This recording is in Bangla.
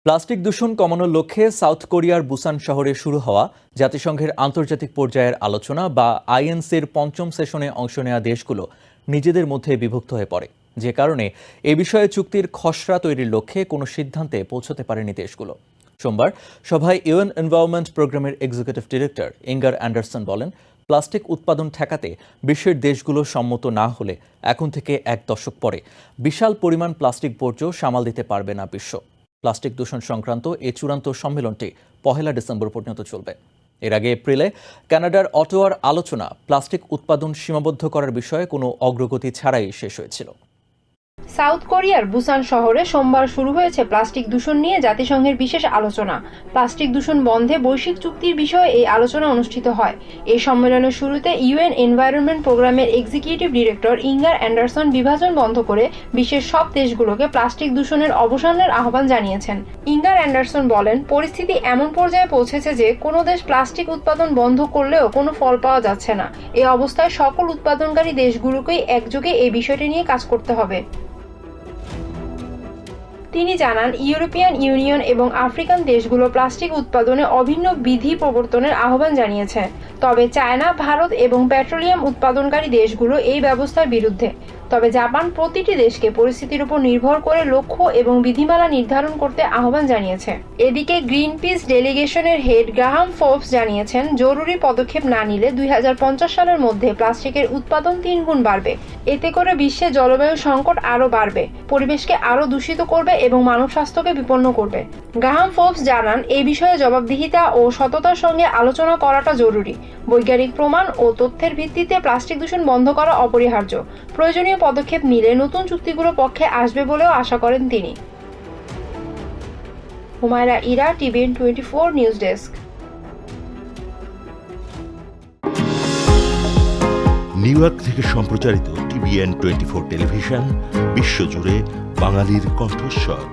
প্লাস্টিক দূষণ কমানোর লক্ষ্যে সাউথ কোরিয়ার বুসান শহরে শুরু হওয়া জাতিসংঘের আন্তর্জাতিক পর্যায়ের আলোচনা বা আইএনসির পঞ্চম সেশনে অংশ নেওয়া দেশগুলো নিজেদের মধ্যে বিভক্ত হয়ে পড়ে, যে কারণে এ বিষয়ে চুক্তির খসড়া তৈরির লক্ষ্যে কোনো সিদ্ধান্তে পৌঁছতে পারেনি দেশগুলো। সোমবার সভায় ইউএন এনভায়রনমেন্ট প্রোগ্রামের এক্সিকিউটিভ ডিরেক্টর ইঙ্গার অ্যান্ডারসন বলেন, প্লাস্টিক উৎপাদন ঠেকাতে বিশ্বের দেশগুলো সম্মত না হলে এখন থেকে এক দশক পরে বিশাল পরিমাণ প্লাস্টিক বর্জ্য সামাল দিতে পারবে না বিশ্ব। প্লাস্টিক দূষণ সংক্রান্ত এই চূড়ান্ত সম্মেলনটি 1 ডিসেম্বর পর্যন্ত চলবে। এর আগে এপ্রিলে কানাডার অটোয়ার আলোচনা প্লাস্টিক উৎপাদন সীমাবদ্ধ করার বিষয়ে কোনো অগ্রগতি ছাড়াই শেষ হয়েছিল। সাউথ কোরিয়ার বুসান শহরে সোমবার শুরু হয়েছে প্লাস্টিক দূষণ নিয়ে জাতিসংঘের বিশেষ আলোচনা। প্লাস্টিক দূষণ বন্ধে বৈশ্বিক চুক্তির বিষয়ে এই আলোচনা অনুষ্ঠিত হয়। এই সম্মেলনের শুরুতে ইউএন এনভায়রনমেন্ট প্রোগ্রামের এক্সিকিউটিভ ডিরেক্টর ইঙ্গার অ্যান্ডারসন বিভাজন বন্ধ করে বিশ্বের সব দেশগুলোকে প্লাস্টিক দূষণের অবসানের আহ্বান জানিয়েছেন। ইঙ্গার অ্যান্ডারসন বলেন, পরিস্থিতি এমন পর্যায়ে পৌঁছেছে যে কোনো দেশ প্লাস্টিক উৎপাদন বন্ধ করলেও কোনো ফল পাওয়া যাচ্ছে না। এই অবস্থায় সকল উৎপাদনকারী দেশগুলোকেই একযোগে এই বিষয়টি নিয়ে কাজ করতে হবে। তিনি জানান, ইউরোপিয়ান ইউনিয়ন এবং আফ্রিকান দেশগুলো প্লাস্টিক উৎপাদনে অভিন্ন বিধি প্রবর্তনের আহ্বান জানিয়েছে। তবে চায়না, ভারত এবং পেট্রোলিয়াম উৎপাদনকারী দেশগুলো এই ব্যবস্থার বিরুদ্ধে। তবে জাপান প্রতিটি দেশকে পরিস্থিতির উপর নির্ভর করে লক্ষ্য এবং বিধিমালা নির্ধারণ করতে আহ্বান জানিয়েছে। এদিকে গ্রিনপিস ডেলিগেশনের হেড গ্রাহাম ফোর্বস জানিয়েছেন, জরুরি পদক্ষেপ না নিলে 2050 সালের মধ্যে প্লাস্টিকের উৎপাদন 3 গুণ বাড়বে। এতে করে বিশ্বে জলবায়ু সংকট আরও বাড়বে, পরিবেশকে আরও দূষিত করবে এবং মানব স্বাস্থ্যকে বিপন্ন করবে। গ্রাহাম ফোর্বস জানান, এই বিষয়ে জবাবদিহিতা ও সততার সঙ্গে আলোচনা করাটা জরুরি। বৈজ্ঞানিক প্রমাণ ও তথ্যের ভিত্তিতে প্লাস্টিক দূষণ বন্ধ করা অপরিহার্য। প্রয়োজনীয় পদক্ষেপ নিলে নতুন চুক্তিগুলো পক্ষে আসবে বলেও আশা করেন তিনি। Humaira Ira, TVN 24 news desk. New York থেকে সম্প্রচারিত টিভিএন 24 টেলিভিশন বিশ্বজুড়ে বাঙালির কণ্ঠস্বর।